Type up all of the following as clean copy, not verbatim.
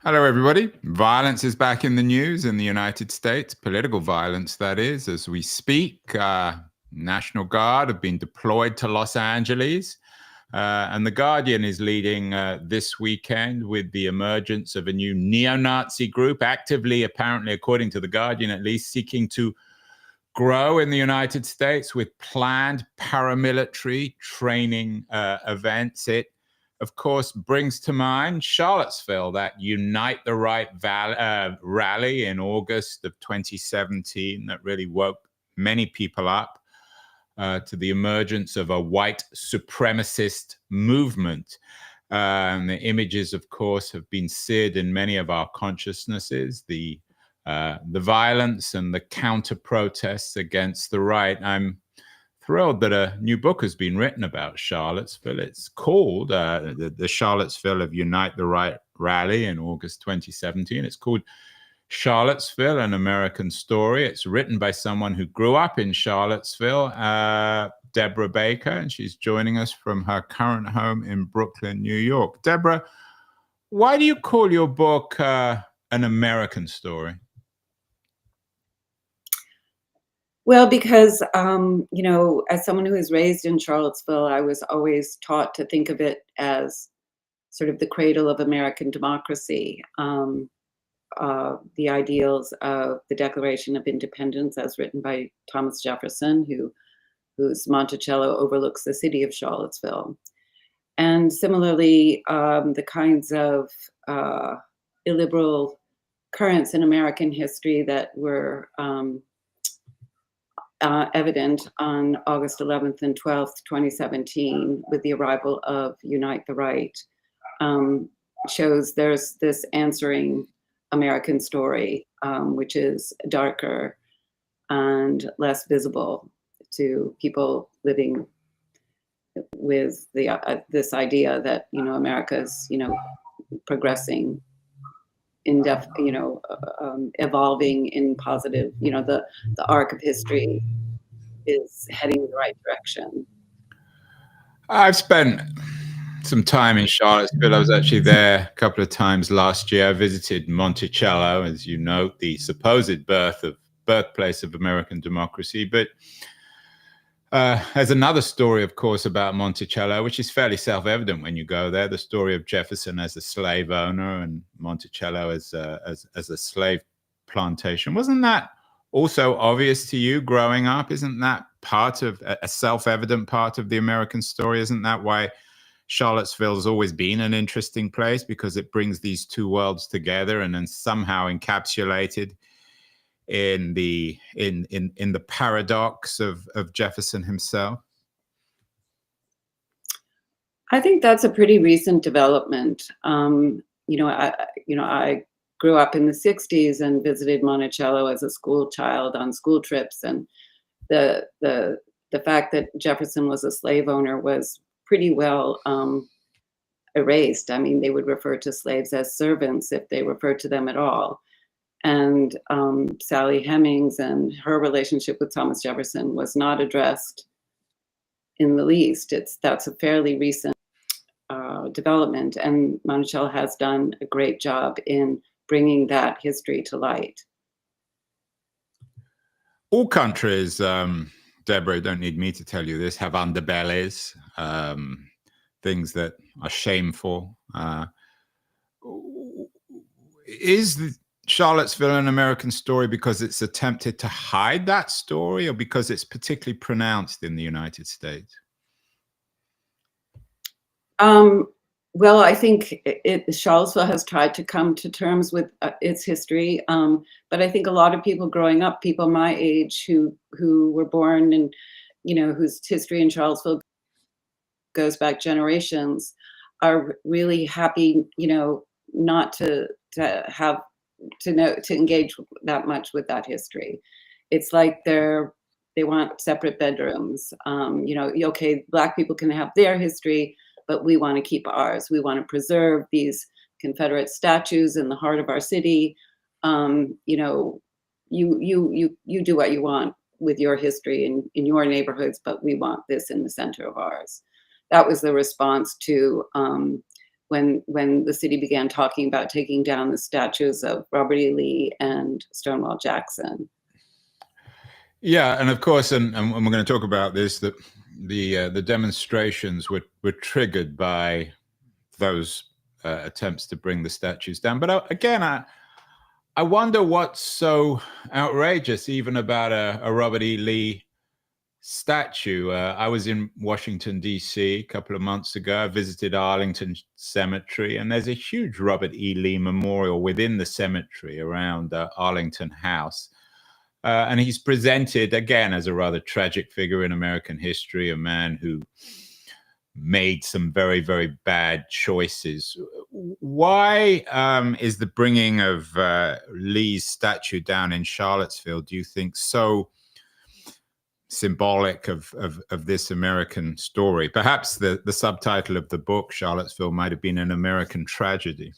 Hello, everybody. Violence is back in the news in the United States, political violence, that is, as we speak. National Guard have been deployed to Los Angeles. And The Guardian is leading this weekend with the emergence of a new neo-Nazi group, actively, apparently, according to The Guardian at least, seeking to grow in the United States with planned paramilitary training events. It, of course, brings to mind Charlottesville, that Unite the Right rally in August of 2017 that really woke many people up to the emergence of a white supremacist movement. The images, of course, have been seared in many of our consciousnesses. The violence and the counter protests against the right. I'm thrilled that a new book has been written about Charlottesville. It's called the Charlottesville of Unite the Right rally in August 2017. It's called Charlottesville, An American Story. It's written by someone who grew up in Charlottesville, Deborah Baker, and she's joining us from her current home in Brooklyn, New York. Deborah, why do you call your book An American Story? Well, because, as someone who was raised in Charlottesville, I was always taught to think of it as sort of the cradle of American democracy. The ideals of the Declaration of Independence as written by Thomas Jefferson, whose Monticello overlooks the city of Charlottesville. And similarly, the kinds of illiberal currents in American history that were evident on August 11th and 12th, 2017, with the arrival of Unite the Right, shows there's this answering American story, which is darker and less visible to people living with this idea that America's progressing evolving in positive, the arc of history is heading in the right direction. I've spent some time in Charlottesville. I was actually there a couple of times last year. I visited Monticello, as you note, the supposed birthplace of American democracy. But there's another story, of course, about Monticello, which is fairly self-evident when you go there. The story of Jefferson as a slave owner and Monticello as a slave plantation. Wasn't that also obvious to you growing up? Isn't that part of a self-evident part of the American story? Isn't that why Charlottesville has always been an interesting place, because it brings these two worlds together and then somehow encapsulated in the paradox of Jefferson himself? I think that's a pretty recent development. I grew up in the 60s and visited Monticello as a school child on school trips, and the fact that Jefferson was a slave owner was pretty well erased. I mean, they would refer to slaves as servants if they referred to them at all. And Sally Hemings and her relationship with Thomas Jefferson was not addressed in the least. That's a fairly recent development, and Monticello has done a great job in bringing that history to light. All countries, Deborah, don't need me to tell you this, have underbellies, things that are shameful. Is Charlottesville an American story because it's attempted to hide that story, or because it's particularly pronounced in the United States? Well, I think Charlottesville has tried to come to terms with its history, but I think a lot of people growing up, people my age who were born and whose history in Charlottesville goes back generations, are really happy, not to engage that much with that history. It's like they want separate bedrooms. Okay, Black people can have their history, but we want to keep ours. We want to preserve these Confederate statues in the heart of our city. You do what you want with your history in your neighborhoods, but we want this in the center of ours. That was the response to when the city began talking about taking down the statues of Robert E. Lee and Stonewall Jackson. Yeah, and of course, and we're going to talk about this, that the demonstrations were triggered by those attempts to bring the statues down. But again, I wonder what's so outrageous even about a Robert E. Lee statue. I was in Washington, D.C. a couple of months ago. I visited Arlington Cemetery, and there's a huge Robert E. Lee memorial within the cemetery around Arlington House. And he's presented, again, as a rather tragic figure in American history, a man who made some very, very bad choices. Why is the bringing of Lee's statue down in Charlottesville, do you think, so symbolic of this American story? Perhaps the subtitle of the book, Charlottesville, might have been an American tragedy.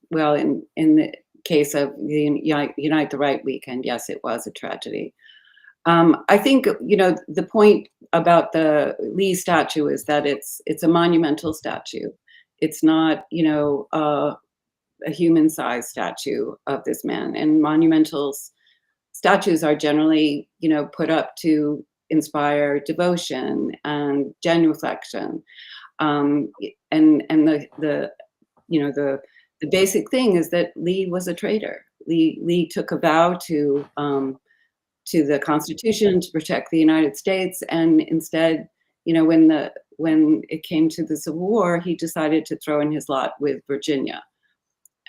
Well, in the case of the Unite the Right weekend, yes, it was a tragedy. I think, the point about the Lee statue is that it's a monumental statue. It's not, a human-sized statue of this man. And monumental statues are generally, put up to inspire devotion and genuflection. And the basic thing is that Lee was a traitor. Lee took a vow to the Constitution to protect the United States, and instead, when it came to the Civil War, he decided to throw in his lot with Virginia.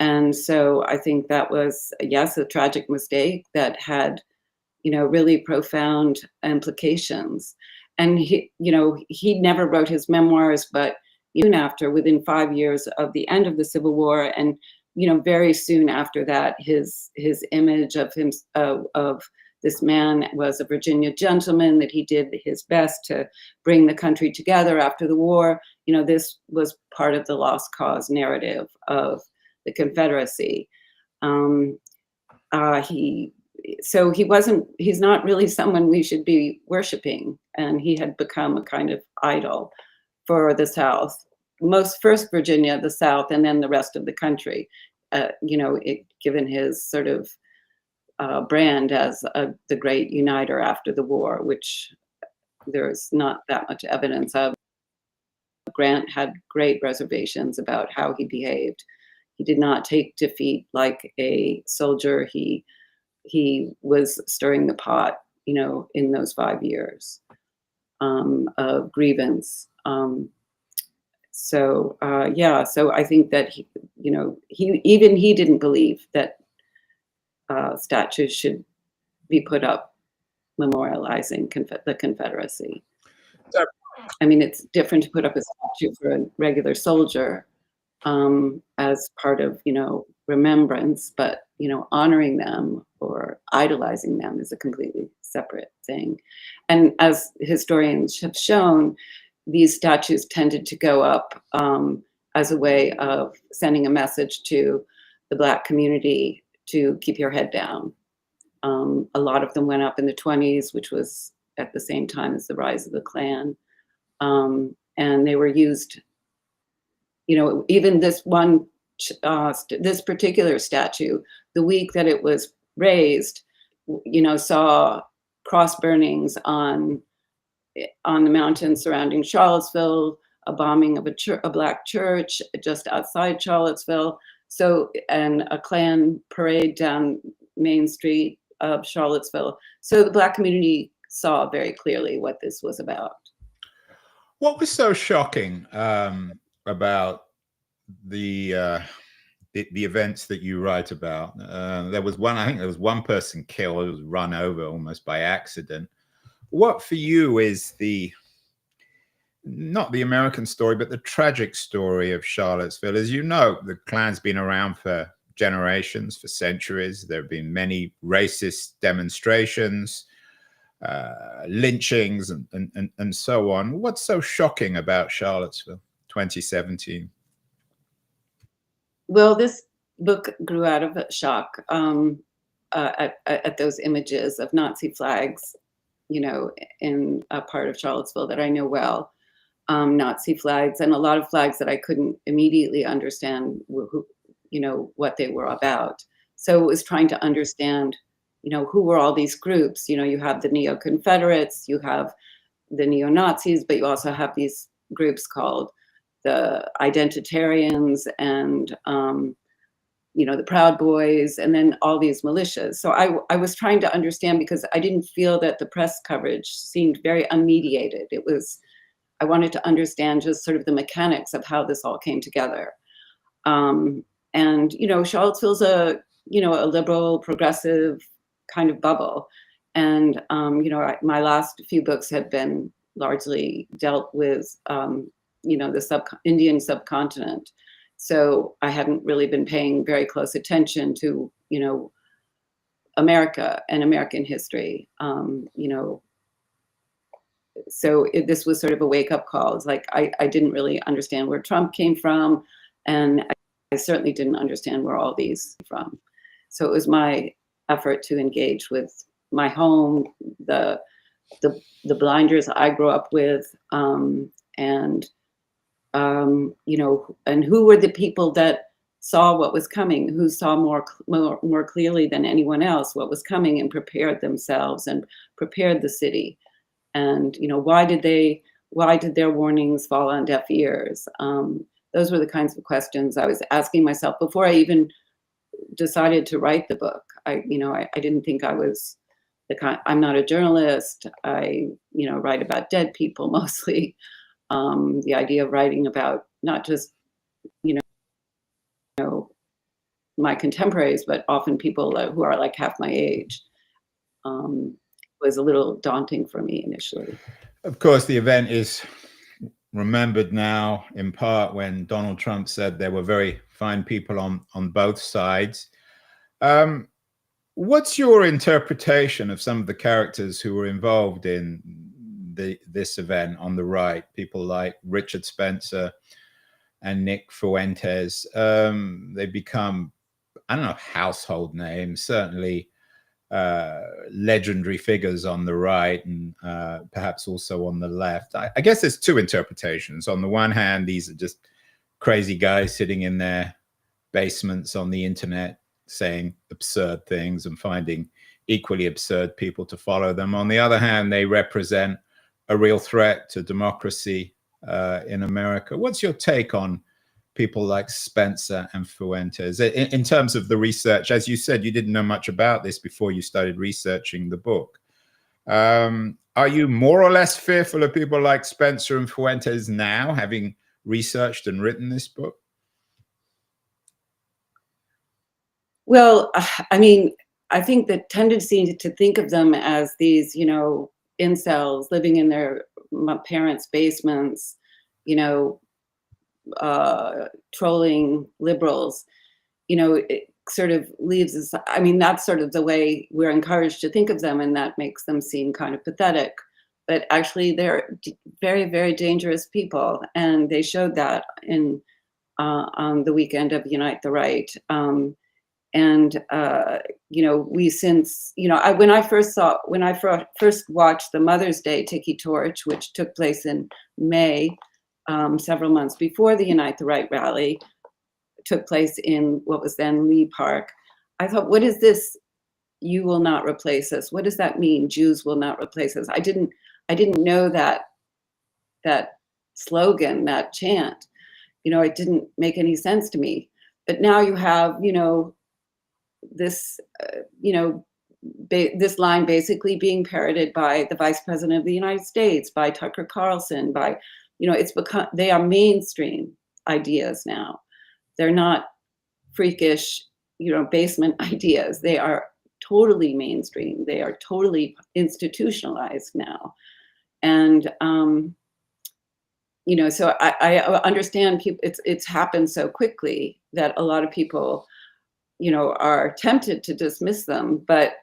And so I think that was, yes, a tragic mistake that had, really profound implications. And he never wrote his memoirs, but even after, within 5 years of the end of the Civil War, and very soon after that, his image of him of this man was a Virginia gentleman, that he did his best to bring the country together after the war. This was part of the lost cause narrative of the Confederacy. He's not really someone we should be worshiping, and he had become a kind of idol for the South, first Virginia, the South, and then the rest of the country. Given his sort of brand as the great uniter after the war, which there's not that much evidence of. Grant had great reservations about how he behaved. He did not take defeat like a soldier. He was stirring the pot, in those 5 years of grievance. So I think that he didn't believe that statues should be put up memorializing the Confederacy. I mean, it's different to put up a statue for a regular soldier as part of, remembrance, but, honoring them or idolizing them is a completely separate thing. And as historians have shown, these statues tended to go up as a way of sending a message to the Black community to keep your head down. A lot of them went up in the 1920s, which was at the same time as the rise of the Klan. And they were used, even this one, this particular statue, the week that it was raised, saw cross burnings on the mountains surrounding Charlottesville, a bombing of a Black church just outside Charlottesville. So, and a Klan parade down Main Street of Charlottesville. So the Black community saw very clearly what this was about. What was so shocking about the events that you write about? I think there was one person killed, who was run over almost by accident. What for you is not the American story, but the tragic story of Charlottesville? As you know, the Klan's been around for generations, for centuries. There have been many racist demonstrations, lynchings, and so on. What's so shocking about Charlottesville 2017? Well, this book grew out of a shock at those images of Nazi flags, in a part of Charlottesville that I know well. Nazi flags, and a lot of flags that I couldn't immediately understand who, what they were about. So it was trying to understand, who were all these groups. You have the neo-Confederates, you have the neo-Nazis, but you also have these groups called the Identitarians and the Proud Boys, and then all these militias. So I was trying to understand, because I didn't feel that the press coverage seemed very unmediated. I wanted to understand just sort of the mechanics of how this all came together. And Charlottesville's a liberal, progressive kind of bubble. And my last few books have been largely dealt with the Indian subcontinent. So I hadn't really been paying very close attention to America and American history. So this was sort of a wake-up call. It's like I didn't really understand where Trump came from, and I certainly didn't understand where all these from. So it was my effort to engage with my home, the blinders I grew up with, and who were the people that saw what was coming, who saw more clearly than anyone else what was coming, and prepared themselves and prepared the city. And why did their warnings fall on deaf ears? Those were the kinds of questions I was asking myself before I even decided to write the book. I didn't think I was I'm not a journalist. I write about dead people mostly. The idea of writing about not just my contemporaries, but often people who are like half my age, was a little daunting for me initially. Of course, the event is remembered now in part when Donald Trump said there were very fine people on both sides. What's your interpretation of some of the characters who were involved in this event on the right? People like Richard Spencer and Nick Fuentes. They become, I don't know, household names, certainly legendary figures on the right, and perhaps also on the left. I guess there's two interpretations. On the one hand, these are just crazy guys sitting in their basements on the internet saying absurd things and finding equally absurd people to follow them. On the other hand, they represent a real threat to democracy in America. What's your take on people like Spencer and Fuentes in terms of the research? As you said, you didn't know much about this before you started researching the book. Are you more or less fearful of people like Spencer and Fuentes now, having researched and written this book? Well, I mean, I think the tendency to think of them as these, incels living in their parents' basements, trolling liberals, it sort of leaves us. I mean, that's sort of the way we're encouraged to think of them, and that makes them seem kind of pathetic. But actually, they're very, very dangerous people, and they showed that on the weekend of Unite the Right. We since, when I first watched the Mother's Day Tiki Torch, which took place in May, several months before the Unite the Right rally took place in what was then Lee Park, I thought, what is this? You will not replace us. What does that mean? Jews will not replace us. I didn't know that slogan, that chant. It didn't make any sense to me. But now you have, this, this line basically being parroted by the Vice President of the United States, by Tucker Carlson, by, it's become, they are mainstream ideas now. They're not freakish, basement ideas. They are totally mainstream. They are totally institutionalized now. And, so I understand people, it's happened so quickly that a lot of people, are tempted to dismiss them, but,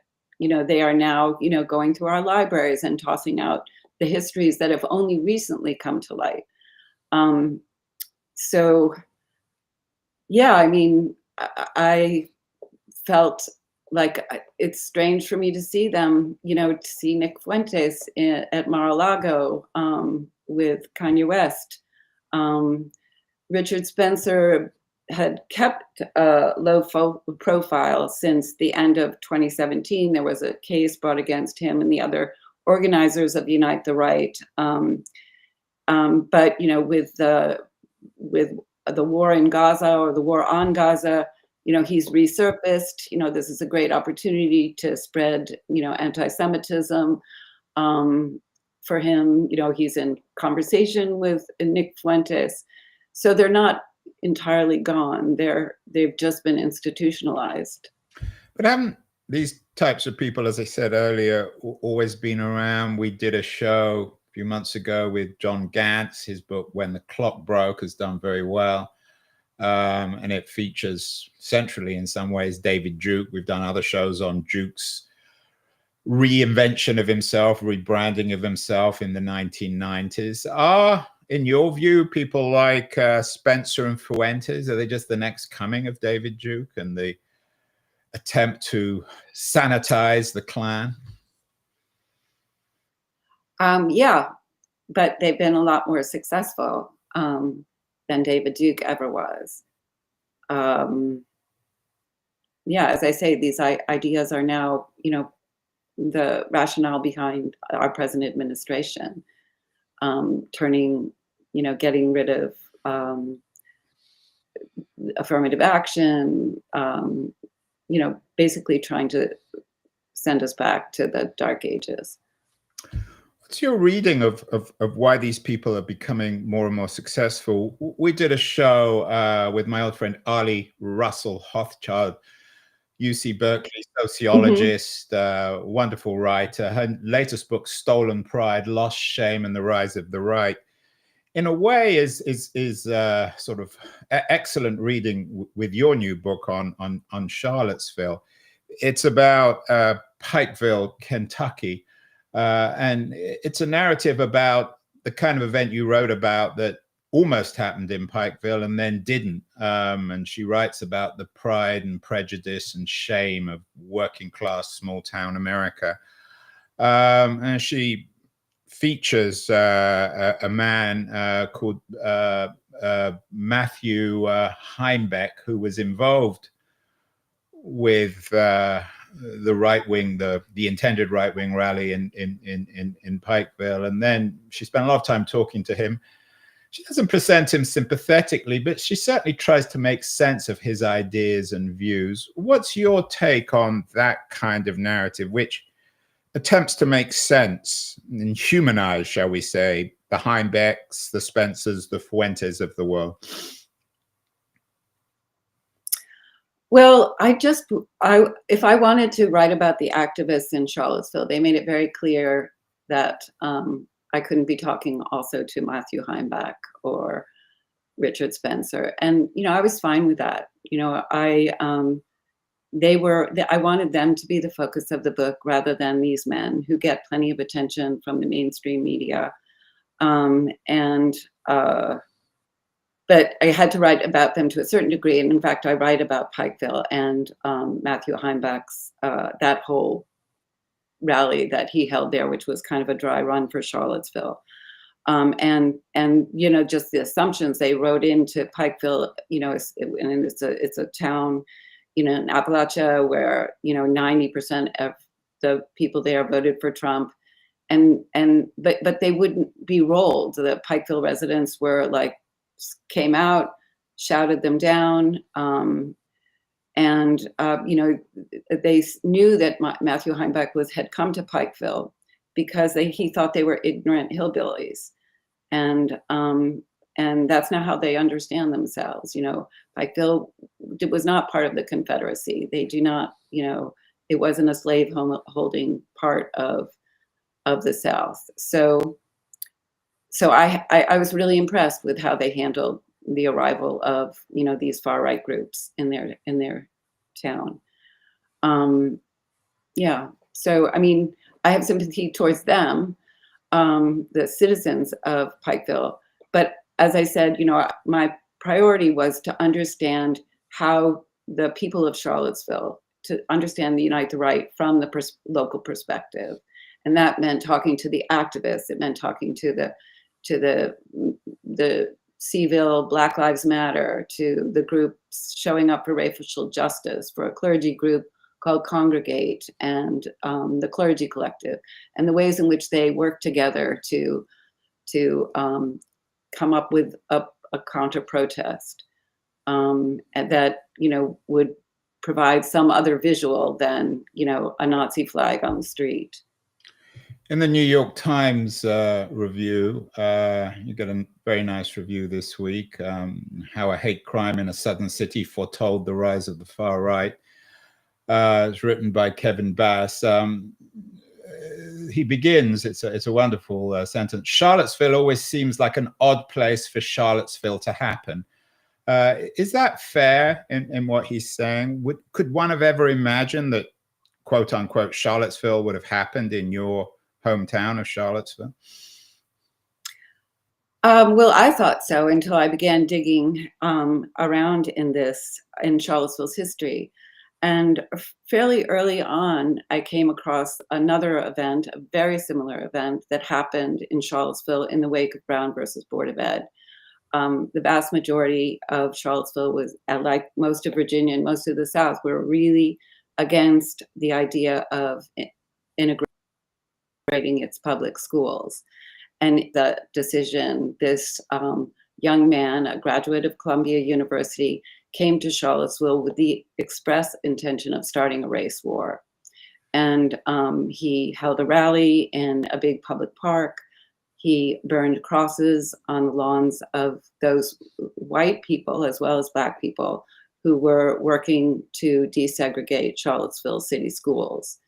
they are now, going through our libraries and tossing out the histories that have only recently come to light. So, yeah, I mean, I felt like it's strange for me to see them, to see Nick Fuentes at Mar-a-Lago, Kanye West. Richard Spencer had kept a low profile since the end of 2017. There was a case brought against him and the other organizers of Unite the Right. But with the war in Gaza, or the war on Gaza, he's resurfaced. This is a great opportunity to spread anti-Semitism. For him, he's in conversation with Nick Fuentes. So they're not entirely gone. They've just been institutionalized. But haven't these types of people, as I said earlier, always been around? We did a show a few months ago with John Gantz. His book, When the Clock Broke, has done very well. And it features centrally, in some ways, David Duke. We've done other shows on Duke's reinvention of himself, rebranding of himself in the 1990s. In your view, people like Spencer and Fuentes, are they just the next coming of David Duke and the attempt to sanitize the Klan? Yeah, but they've been a lot more successful than David Duke ever was. Yeah, as I say, these ideas are now, the rationale behind our present administration, getting rid of affirmative action, basically trying to send us back to the dark ages. What's your reading of why these people are becoming more and more successful? We did a show with my old friend Ali Russell Hochschild, UC Berkeley sociologist, wonderful writer. Her latest book, Stolen Pride, Lost Shame and the Rise of the Right, in a way is sort of excellent reading with your new book on Charlottesville. It's about Pikeville, Kentucky. And it's a narrative about the kind of event you wrote about that almost happened in Pikeville and then didn't. And she writes about the pride and prejudice and shame of working class small town America. And she features a man called Matthew Heimbeck, who was involved with the right wing, the intended right wing rally in Pikeville. And then she spent a lot of time talking to him. She doesn't present him sympathetically, but she certainly tries to make sense of his ideas and views. What's your take on that kind of narrative, which attempts to make sense and humanize, shall we say, the Heimbecks, the Spencers, the Fuentes of the world? Well, if I wanted to write about the activists in Charlottesville, they made it very clear that I couldn't be talking also to Matthew Heimbeck or Richard Spencer. And, I was fine with that. I wanted them to be the focus of the book rather than these men who get plenty of attention from the mainstream media. But I had to write about them to a certain degree. And in fact, I write about Pikeville and Matthew Heimbeck's, that whole rally that he held there, which was kind of a dry run for Charlottesville. And just the assumptions they wrote into Pikeville, and it's a town, in Appalachia where, 90% of the people there voted for Trump. But they wouldn't be rolled. The Pikeville residents were came out, shouted them down, and they knew that Matthew Heimbeck had come to Pikeville because he thought they were ignorant hillbillies, and that's not how they understand themselves. Pikeville was not part of the Confederacy. They do not, it wasn't a slave holding part of the South. So I was really impressed with how they handled the arrival of these far right groups in their town. Yeah. So I have sympathy towards them, the citizens of Pikeville. But as I said, my priority was to understand how the people of Charlottesville, to understand the Unite the Right from the local perspective, and that meant talking to the activists. It meant talking to to the Seville Black Lives Matter, to the groups showing up for racial justice, for a clergy group called Congregate, and the Clergy Collective, and the ways in which they work together to come up with a counter protest and that would provide some other visual than a Nazi flag on the street. In the New York Times review, you got a very nice review this week, how a hate crime in a southern city foretold the rise of the far right. It's written by Kevin Bass. He begins, it's a wonderful sentence. Charlottesville always seems like an odd place for Charlottesville to happen. Is that fair in what he's saying? Could one have ever imagined that, quote unquote, Charlottesville would have happened in your hometown of Charlottesville? Well, I thought so until I began digging around in Charlottesville's history. And fairly early on, I came across another event, a very similar event that happened in Charlottesville in the wake of Brown versus Board of Ed. The vast majority of Charlottesville was, like most of Virginia and most of the South, were really against the idea of integrating its public schools. And the decision, this young man, a graduate of Columbia University, came to Charlottesville with the express intention of starting a race war. And he held a rally in a big public park. He burned crosses on the lawns of those white people as well as Black people who were working to desegregate Charlottesville city schools.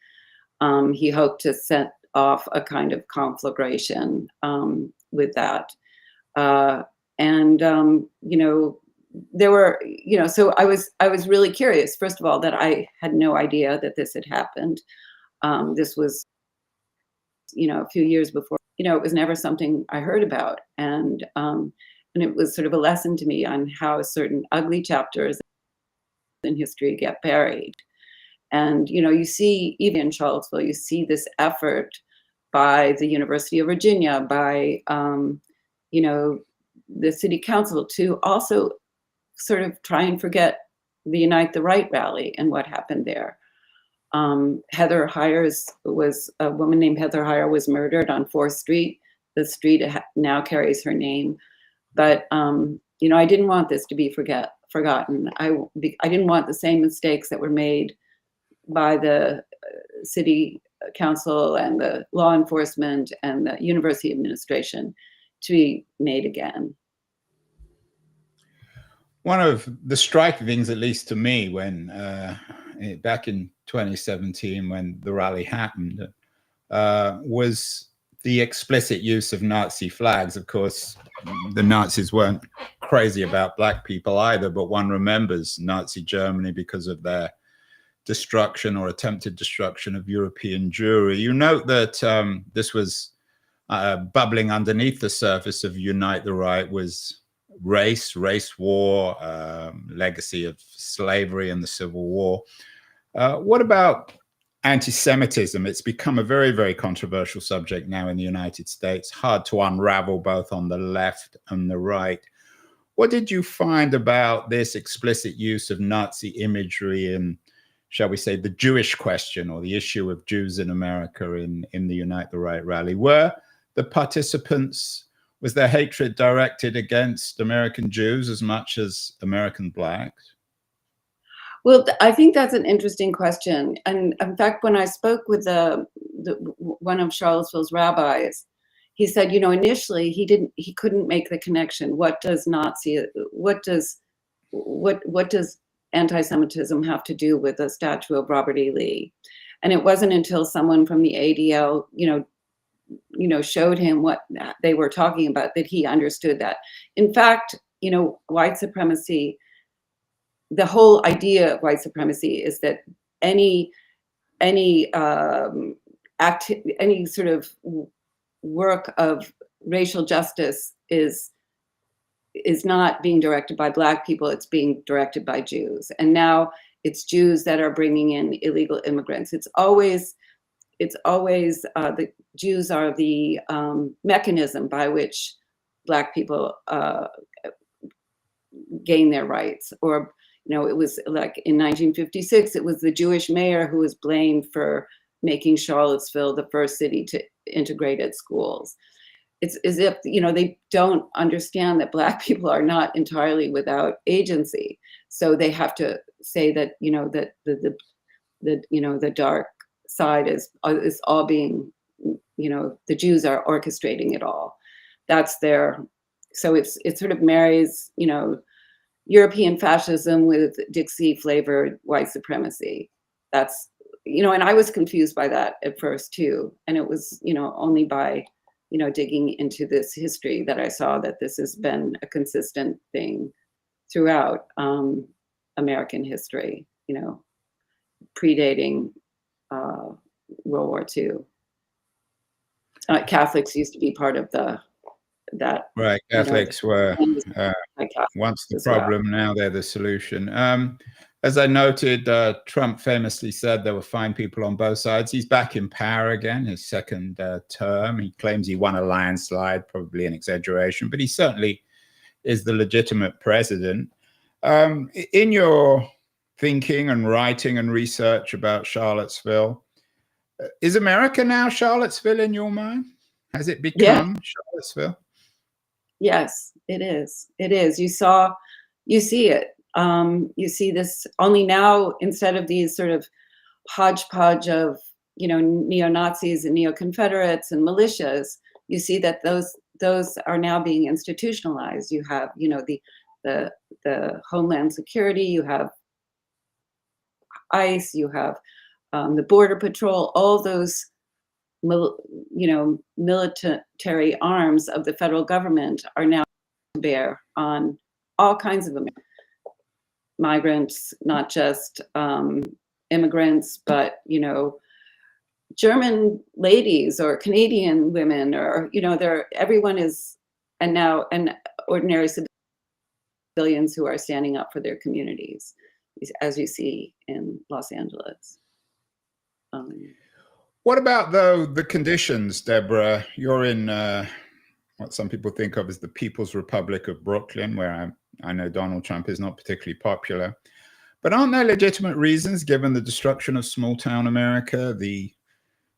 He hoped to set off a kind of conflagration with that. There were, so I was really curious, first of all, that I had no idea that this had happened. This was, a few years before, it was never something I heard about. And it was sort of a lesson to me on how certain ugly chapters in history get buried. And, you see, even in Charlottesville, you see this effort by the University of Virginia, by, the city council to also sort of try and forget the Unite the Right rally and what happened there. Heather Heyers was, a woman named Heather Heyer was murdered on 4th Street. The street now carries her name. But, I didn't want this to be forgotten. I didn't want the same mistakes that were made by the city council and the law enforcement and the university administration to be made again. One of the striking things, at least to me, when back in 2017, when the rally happened, was the explicit use of Nazi flags. Of course, the Nazis weren't crazy about Black people either, but one remembers Nazi Germany because of their destruction or attempted destruction of European Jewry. You note that this was bubbling underneath the surface of Unite the Right was race war, legacy of slavery and the Civil War. What about anti-Semitism? It's become a very, very controversial subject now in the United States, hard to unravel both on the left and the right. What did you find about this explicit use of Nazi imagery in, shall we say, the Jewish question or the issue of Jews in America in the Unite the Right rally? Were the participants, was their hatred directed against American Jews as much as American Blacks? Well, I think that's an interesting question. And in fact, when I spoke with one of Charlottesville's rabbis, he said, initially he couldn't make the connection. What does anti-Semitism have to do with the statue of Robert E. Lee? And it wasn't until someone from the ADL, showed him what they were talking about that he understood that. In fact, white supremacy, the whole idea of white supremacy is that any sort of work of racial justice is not being directed by Black people, it's being directed by Jews. And now it's Jews that are bringing in illegal immigrants. It's always the Jews are the mechanism by which Black people gain their rights. Or, it was like in 1956, it was the Jewish mayor who was blamed for making Charlottesville the first city to integrated schools. It's as if, they don't understand that Black people are not entirely without agency. So they have to say that, that the dark side is all being, the Jews are orchestrating it all. That's so it sort of marries, European fascism with Dixie flavored white supremacy. That's, and I was confused by that at first too. And it was, only by, digging into this history that I saw that this has been a consistent thing throughout American history, predating World War II. Catholics used to be part of that. Right, Catholics were once the problem, well. now they're the solution. As I noted, Trump famously said there were fine people on both sides. He's back in power again, his second term. He claims he won a landslide, probably an exaggeration, but he certainly is the legitimate president. In your thinking and writing and research about Charlottesville, is America now Charlottesville in your mind? Has it become Charlottesville? Yes, it is. It is. You see it. You see this only now, instead of these sort of hodgepodge of, neo-Nazis and neo-Confederates and militias, you see that those are now being institutionalized. You have, the Homeland Security, you have ICE, you have the Border Patrol, all those military arms of the federal government are now to bear on all kinds of migrants, not just immigrants, but German ladies or Canadian women, or everyone is, and ordinary civilians who are standing up for their communities, as you see in Los Angeles. What about, though, the conditions, Deborah? You're in what some people think of as the People's Republic of Brooklyn, where I know Donald Trump is not particularly popular. But aren't there legitimate reasons, given the destruction of small-town America, the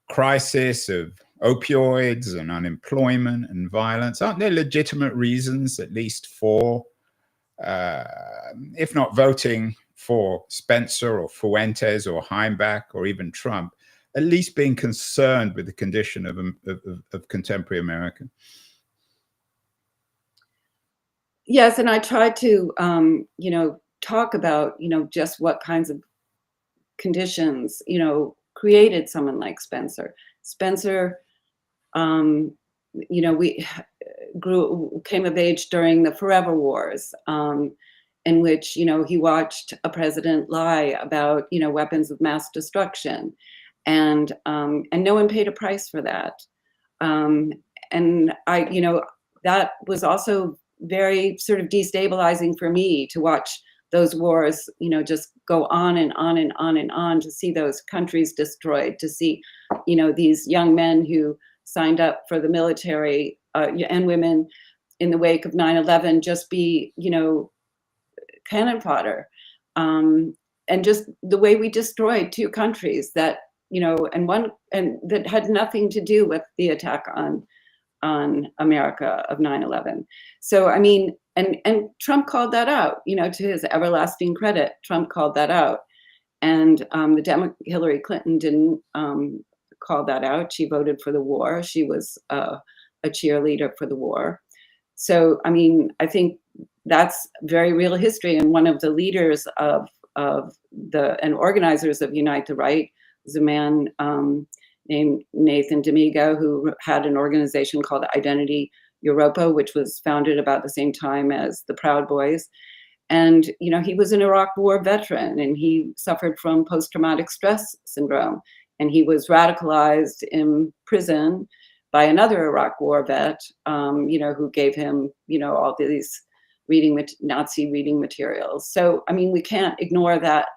crisis of opioids and unemployment and violence? Aren't there legitimate reasons, at least for, if not voting for Spencer or Fuentes or Heimbach or even Trump, at least being concerned with the condition of contemporary America? Yes, and I tried to, talk about, just what kinds of conditions, created someone like Spencer. Spencer, we came of age during the Forever Wars, in which, he watched a president lie about, weapons of mass destruction. And no one paid a price for that. And that was also very sort of destabilizing for me to watch those wars, just go on and on and on and on, to see those countries destroyed, to see, these young men who signed up for the military and women in the wake of 9/11 just be, cannon fodder. And just the way we destroyed two countries that, and that had nothing to do with the attack on America of 9/11. So, I mean, and Trump called that out, to his everlasting credit, Trump called that out. And Hillary Clinton didn't call that out. She voted for the war. She was a cheerleader for the war. So, I mean, I think that's very real history. And one of the leaders and organizers of Unite the Right is a man named Nathan D'Amigo, who had an organization called Identity Europa, which was founded about the same time as the Proud Boys. And, he was an Iraq War veteran, and he suffered from post-traumatic stress syndrome. And he was radicalized in prison by another Iraq War vet, who gave him, all these Nazi reading materials. So, I mean, we can't ignore that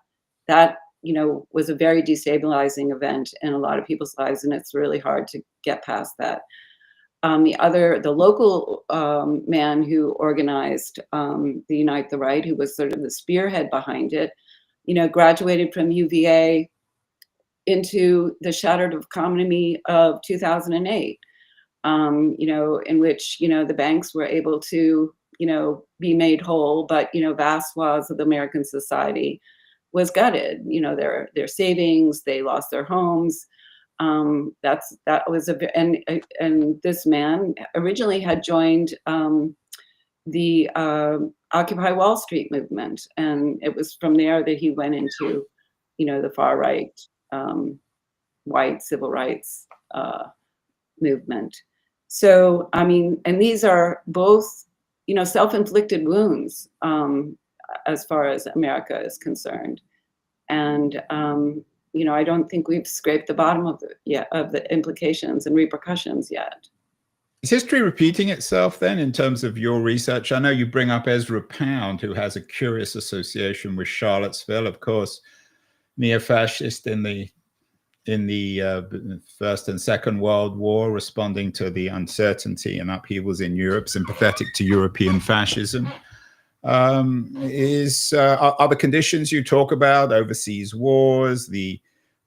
was a very destabilizing event in a lot of people's lives, and it's really hard to get past that. the local man who organized the Unite the Right, who was sort of the spearhead behind it, graduated from UVA into the shattered economy of 2008, in which, the banks were able to, be made whole, but, vast swaths of American society was gutted. Their savings, they lost their homes. And this man originally had joined the Occupy Wall Street movement, and it was from there that he went into, the far right white civil rights movement. So, and these are both, self-inflicted wounds as far as America is concerned. And, I don't think we've scraped the bottom of the implications and repercussions yet. Is history repeating itself then in terms of your research? I know you bring up Ezra Pound, who has a curious association with Charlottesville, of course, neo-fascist in the First and Second World War, responding to the uncertainty and upheavals in Europe, sympathetic to European fascism. Are the conditions you talk about, overseas wars, the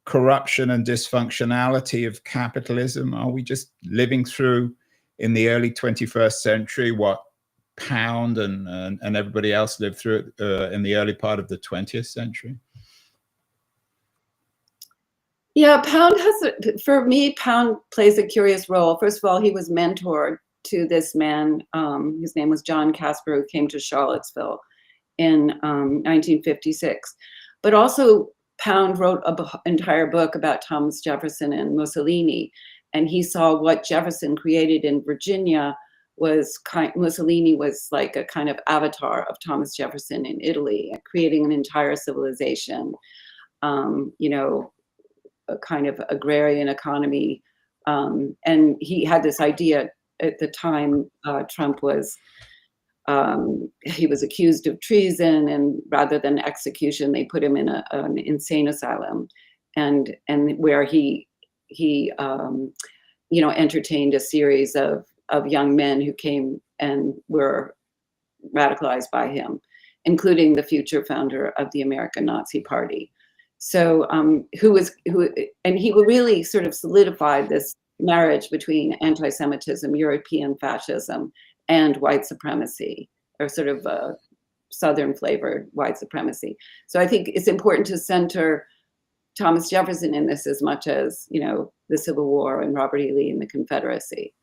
corruption and dysfunctionality of capitalism, are we just living through in the early 21st century what Pound and everybody else lived through in the early part of the 20th century? Yeah, for me, Pound plays a curious role. First of all, he was mentored to this man, his name was John Casper, who came to Charlottesville in 1956. But also, Pound wrote an entire book about Thomas Jefferson and Mussolini, and he saw what Jefferson created in Virginia Mussolini was like a kind of avatar of Thomas Jefferson in Italy, creating an entire civilization. A kind of agrarian economy. And he had this idea at the time. Trump was, he was accused of treason, and rather than execution, they put him in an insane asylum, and where he entertained a series of young men who came and were radicalized by him, including the future founder of the American Nazi Party. So, and he really sort of solidified this marriage between anti-Semitism, European fascism, and white supremacy, or sort of Southern flavored white supremacy. So I think it's important to center Thomas Jefferson in this as much as, the Civil War and Robert E. Lee and the Confederacy.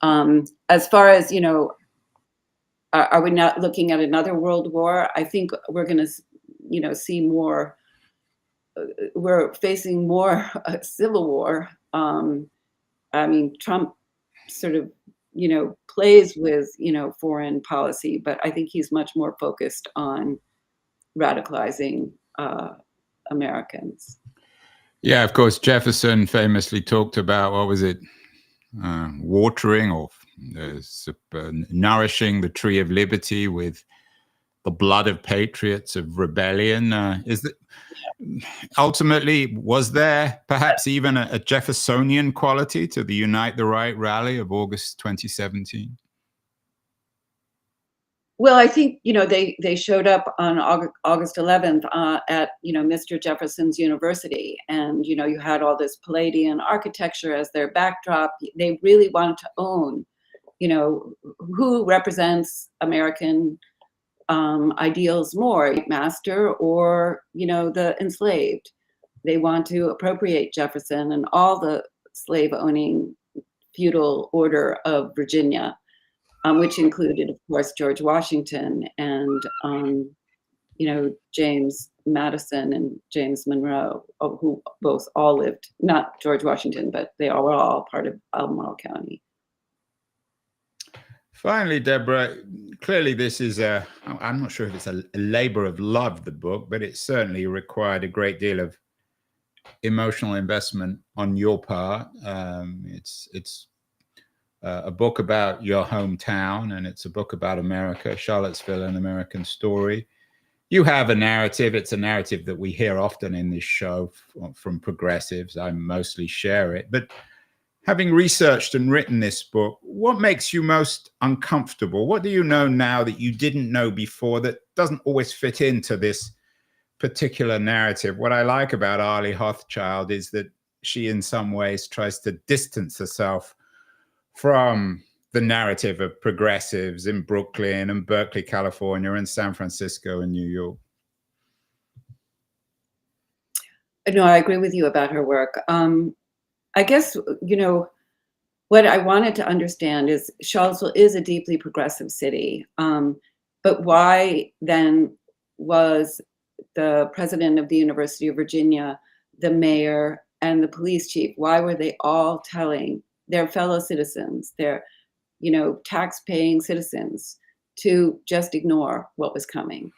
As far as, are we not looking at another world war? I think we're going to, see more. We're facing more civil war. Trump sort of, plays with, foreign policy, but I think he's much more focused on radicalizing Americans. Yeah, of course, Jefferson famously talked about, what was it, watering or nourishing the tree of liberty with the blood of patriots of rebellion. Ultimately, was there perhaps even a Jeffersonian quality to the Unite the Right rally of August 2017? Well, I think, they showed up on August 11th at, Mr. Jefferson's university. And, you had all this Palladian architecture as their backdrop. They really wanted to own, who represents American ideals more, master or, the enslaved. They want to appropriate Jefferson and all the slave-owning feudal order of Virginia, which included, of course, George Washington and, James Madison and James Monroe, who both all lived, not George Washington, but they were all part of Albemarle County. Finally, Deborah, clearly this is I'm not sure if it's a labor of love, the book, but it certainly required a great deal of emotional investment on your part. It's a book about your hometown, and it's a book about America, Charlottesville, an American story. You have a narrative. It's a narrative that we hear often in this show from progressives. I mostly share it. But Having researched and written this book, what makes you most uncomfortable? What do you know now that you didn't know before that doesn't always fit into this particular narrative? What I like about Arlie Hochschild is that she in some ways tries to distance herself from the narrative of progressives in Brooklyn and Berkeley, California, and San Francisco and New York. No, I agree with you about her work. I guess, what I wanted to understand is Charlottesville is a deeply progressive city. But why then was the president of the University of Virginia, the mayor, and the police chief, why were they all telling their fellow citizens, their, tax-paying citizens, to just ignore what was coming?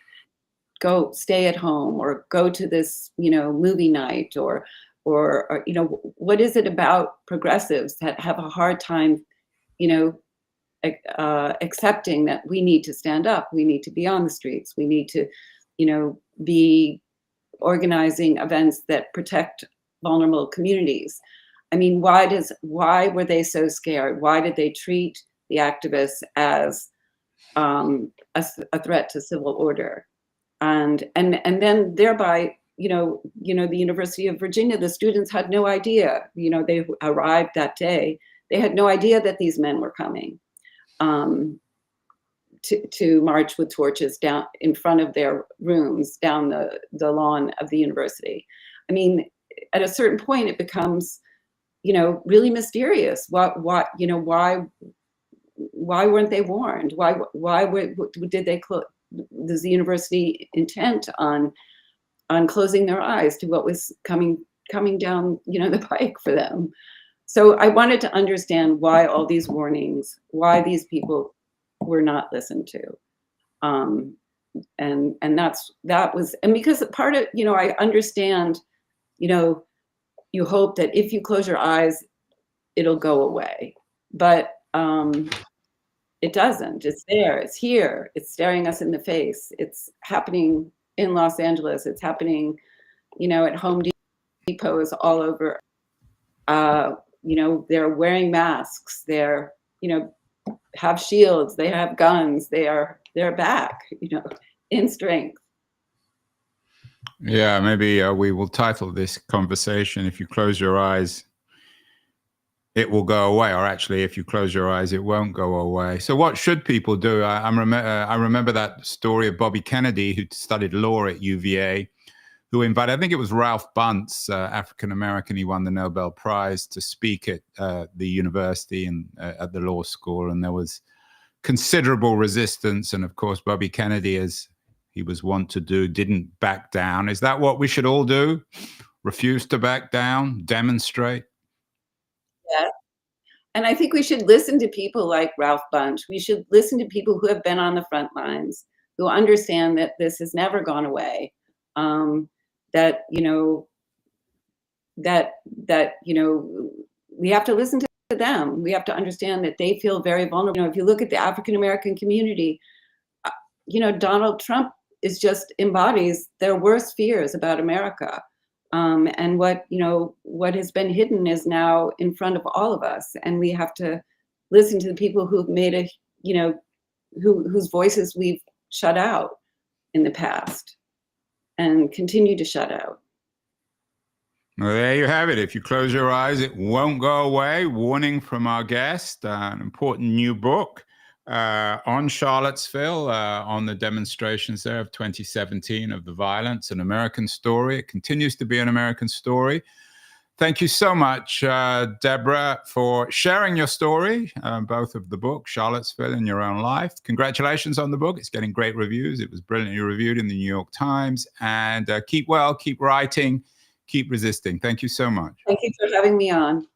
Go stay at home, or go to this, movie night, or what is it about progressives that have a hard time, accepting that we need to stand up, we need to be on the streets, we need to, be organizing events that protect vulnerable communities? I mean, why were they so scared? Why did they treat the activists as a threat to civil order? And then thereby, the University of Virginia, the students had no idea, they arrived that day, they had no idea that these men were coming to march with torches down in front of their rooms, down the lawn of the university. I mean, at a certain point, it becomes, really mysterious. Why weren't they warned? Did they close? Does the university intent on closing their eyes to what was coming down, the pike for them? So I wanted to understand why all these warnings, why these people were not listened to, and because part of, I understand, you hope that if you close your eyes, it'll go away, but it doesn't. It's there, it's here, it's staring us in the face. It's happening in Los Angeles, it's happening, at Home Depots all over. They're wearing masks, they're, have shields, they have guns, they're back, in strength. Yeah, maybe we will title this conversation, "If You Close Your Eyes, It Will Go Away," or actually, "If You Close Your Eyes, It Won't Go Away." So what should people do? I remember that story of Bobby Kennedy, who studied law at UVA, who invited, I think it was Ralph Bunce, African-American, he won the Nobel Prize, to speak at the university and at the law school. And there was considerable resistance. And of course, Bobby Kennedy, as he was wont to do, didn't back down. Is that what we should all do? Refuse to back down, demonstrate? Yeah. And I think we should listen to people like Ralph Bunche. We should listen to people who have been on the front lines, who understand that this has never gone away. That we have to listen to them. We have to understand that they feel very vulnerable. If you look at the African American community, Donald Trump just embodies their worst fears about America. And what has been hidden is now in front of all of us, and we have to listen to the people who've made whose voices we've shut out in the past and continue to shut out. Well, there you have it. If you close your eyes, it won't go away. Warning from our guest. An important new book on Charlottesville, on the demonstrations there of 2017 of the violence, an American story. It continues to be an American story. Thank you so much, Deborah, for sharing your story, both of the book, Charlottesville and Your Own Life. Congratulations on the book. It's getting great reviews. It was brilliantly reviewed in the New York Times. And keep well, keep writing, keep resisting. Thank you so much. Thank you for having me on.